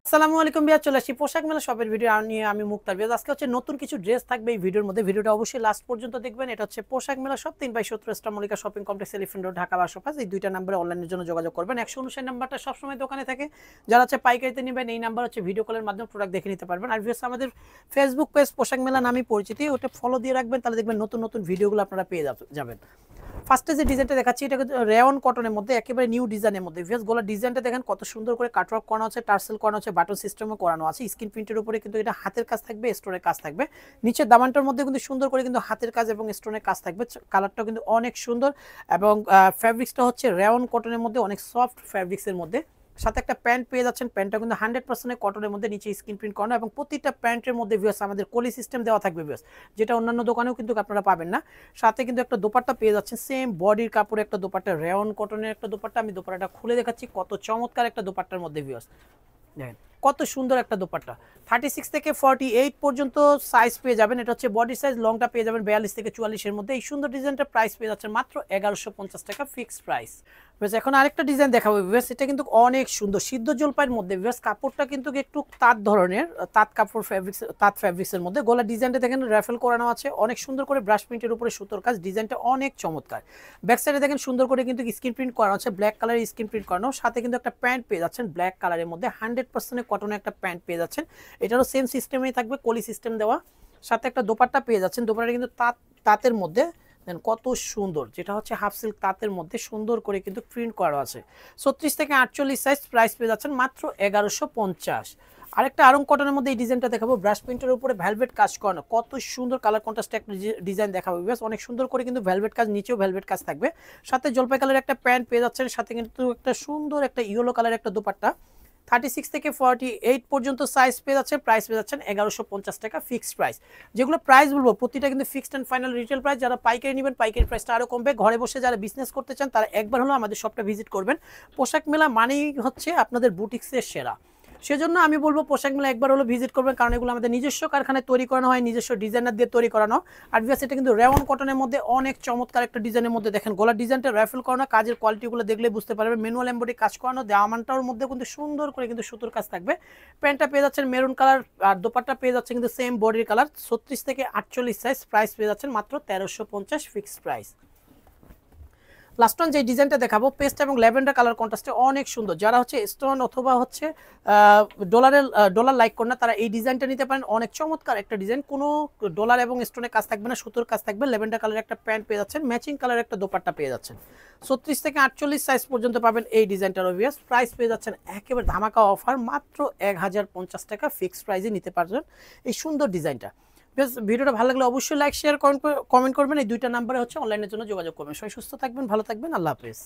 আসসালামু আলাইকুম বিয়ার, চলে আসি পোশাক মেলা শপের ভিডিও নিয়ে। আমি মুক্তার বিয়াজ। আজকে হচ্ছে নতুন কিছু ড্রেস থাকবে এই ভিডিওর মধ্যে। ভিডিওটা অবশ্যই লাস্ট পর্যন্ত দেখবেন। এটা হচ্ছে পোশাক মেলা shop, 3/70 star Mallika shopping complex, elephant road, Dhaka 1205। এই দুইটা নাম্বারে অনলাইনের জন্য যোগাযোগ করবেন। 159 নাম্বারটা সবসময় দোকানে থাকে। যারা হচ্ছে পাইকারিতে নেবেন, এই নাম্বার হচ্ছে ভিডিও কলের মাধ্যমে প্রোডাক্ট দেখে নিতে পারবেন। আর ভিউয়ার্স, আমাদের ফেসবুক পেজ পোশাক মেলা নামেই পরিচিতি, ওটা ফলো দিয়ে রাখবেন, তাহলে দেখবেন নতুন নতুন ভিডিওগুলো আপনারা পেয়ে যাবেন। ফার্স্টে যে ডিজাইনটা দেখাচ্ছি, এটা কিন্তু রেয়ন কটনের মধ্যে, একেবারে নিউ ডিজাইনের মধ্যে। ভিউয়ার্স, গলার ডিজাইনটা দেখেন কত সুন্দর করে কাটওয়ার্ক করানো আছে, টার্সেল করানো আছে, বাটন সিস্টেমও করানো আছে। স্ক্রিন প্রিন্টের উপরে কিন্তু এটা হাতের কাজ থাকবে, স্টোনের কাজ থাকবে। নিচের দামানটার মধ্যে কিন্তু সুন্দর করে কিন্তু হাতের কাজ এবং স্টোনের কাজ থাকবে। কালারটাও কিন্তু অনেক সুন্দর এবং ফ্যাব্রিক্সটা হচ্ছে রেয়ন কটনের মধ্যে, অনেক সফট ফ্যাব্রিক্সের মধ্যে। সাথে একটা প্যান্ট পেয়ে যাচ্ছেন। প্যান্টটা কিন্তু 100% কটনের মধ্যে, নিচে স্ক্রিন প্রিন্ট করানো এবং প্রতিটা প্যান্টের মধ্যে ভিউয়ার্স আমাদের কলি সিস্টেম দেওয়া থাকবে ভিউয়ার্স, যেটা অন্যান্য দোকানেও কিন্তু আপনারা পাবেন না। সাথে কিন্তু একটা দোপাট্টা পেয়ে যাচ্ছেন, সেম বডির কাপড়ে একটা দোপাট্টা, রেয়ন কটনের একটা দোপাট্টা। আমি দোপাট্টাটা খুলে দেখাচ্ছি, কত চমৎকার একটা দোপাট্টার মধ্যে ভিউয়ার্স দেখেন কত সুন্দর একটা দোপাট্টা। 36 থেকে 48 পর্যন্ত সাইজ পেয়ে যাবেন। এটা হচ্ছে বডি সাইজ, লংটা পেয়ে যাবেন 42 থেকে 44-এর মধ্যে। এই সুন্দর ডিজাইনটা প্রাইস পেয়ে যাচ্ছে মাত্র 1150 টাকা ফিক্সড প্রাইস। বেশ, এখন আরেকটা ডিজাইন দেখাবো বেশ, এটা কিন্তু অনেক সুন্দর সিদ্ধ জলপাইয়ের মধ্যে। বেশ, কাপড়টা কিন্তু একটু তাঁত ধরনের, তাঁত কাপড় ফ্যাব্রিক্স, তাঁত ফ্যাব্রিক্সের মধ্যে। গলার ডিজাইনটা দেখেন র্যাফেল করানো আছে, অনেক সুন্দর করে ব্রাশ প্রিন্টের উপরে সুতোর কাজ। ডিজাইনটা অনেক চমৎকার। ব্যাক সাইডে দেখেন সুন্দর করে কিন্তু স্ক্রিন প্রিন্ট করানো আছে, ব্ল্যাক কালারের স্ক্রিন প্রিন্ট করানো। সাথে কিন্তু একটা প্যান্ট পেয়ে যাচ্ছেন ব্ল্যাক কালারের মধ্যে, 100% কটনের একটা প্যান্ট পেয়ে যাচ্ছেন। এটারও সেম সিস্টেমেই থাকবে, কলি সিস্টেম দেওয়া। সাথে একটা দোপাট্টা পেয়ে যাচ্ছেন। দোপাট্টা কিন্তু তাঁতের মধ্যে, কত সুন্দর, যেটা হচ্ছে হাফ সিল্ক তাঁতের মধ্যে সুন্দর করে কিন্তু প্রিন্ট করা আছে। 36 থেকে 48 সাইজ, প্রাইস পেয়ে যাচ্ছেন মাত্র 1150। আরেকটা আরং কটনের মধ্যে এই ডিজাইনটা দেখাবো, ব্রাশ প্রিন্টের উপরে ভেলভেট কাজ করানো, কত সুন্দর কালার কন্ট্রাস্টে একটা ডিজাইন দেখাবো। বেশ, অনেক সুন্দর করে কিন্তু ভেলভেট কাজ, নিচেও ভেলভেট কাজ থাকবে। সাথে জলপাই কালারের একটা প্যান্ট পেয়ে যাচ্ছেন, সাথে কিন্তু একটা সুন্দর একটা ইয়েলো কালারের একটা দোপাট্টা। 36 থেকে 48 পর্যন্ত সাইজ পেয়ে যাচ্ছে, প্রাইস পেয়ে যাচ্ছেন 1150 টাকা ফিক্সড প্রাইস। যেগুলো প্রাইস বলবো প্রতিটা কিন্তু fixed and final retail price. যারা পাইকারি নেবেন, পাইকারি প্রাইসটা আরও কমবে। ঘরে বসে যারা বিজনেস করতে চান, তারা একবার হলো আমাদের শপটা ভিজিট করবেন। পোশাক মেলা মানেই হচ্ছে আপনাদের বুটিক্সের সেরা। সেজন্য আমি বলবো পোশাক মেলা একবার হলো ভিজিট করবেন, কারণ এগুলো আমাদের নিজস্ব কারখানায় তৈরি করানো হয়, নিজস্ব ডিজাইনার দিয়ে তৈরি করানো। আর ভিউয়ার্স, এটা কিন্তু রেওয়ান কটনের মধ্যে অনেক চমৎকার একটা ডিজাইনের মধ্যে। দেখেন গলার ডিজাইনটা রাইফেল করানো, কাজের কোয়ালিটিগুলো দেখলে বুঝতে পারবেন। ম্যানুয়াল এমব্রয়ডারি কাজ করানো, দামানটার মধ্যে কিন্তু সুন্দর করে কিন্তু সুতোর কাজ থাকবে। প্যান্টটা পেয়ে যাচ্ছেন মেরুন কালার, আর দোপাট্টা পেয়ে যাচ্ছে কিন্তু সেম বডির কালার। 36 থেকে 48 সাইজ, প্রাইস পেয়ে যাচ্ছেন মাত্র 1350 ফিক্সড প্রাইস। লাস্ট ওয়ান যে ডিজাইনটা দেখাবো, পেস্ট এবং ল্যাভেন্ডার কালার কন্ট্রাস্টে অনেক সুন্দর। যারা হচ্ছে স্টোন অথবা হচ্ছে ডলার লাইক করেন না, তারা এই ডিজাইনটা নিতে পারেন। অনেক চমৎকার একটা ডিজাইন, কোনো ডলার এবং স্টোনের কাজ থাকবে না, সুতোর কাজ থাকবে। ল্যাভেন্ডার কালার একটা প্যান্ট পেয়ে যাচ্ছেন, ম্যাচিং কালার একটা দোপাট্টা পেয়ে যাচ্ছেন। 36 থেকে 48 সাইজ পর্যন্ত পাবেন এই ডিজাইনটার। অবভিয়াস প্রাইস পেয়ে যাচ্ছেন একেবারে ধামাকা অফার, মাত্র 1050 টাকা ফিক্সড প্রাইসে নিতে পারবেন এই সুন্দর ডিজাইনটা। ভিডিওটা ভালো লাগলে অবশ্যই লাইক, শেয়ার, কমেন্ট করবেন। এই দুইটা নাম্বারে হচ্ছে অনলাইনের জন্য যোগাযোগ করবেন। সবাই সুস্থ থাকবেন, ভালো থাকবেন, আল্লাহ হাফেজ।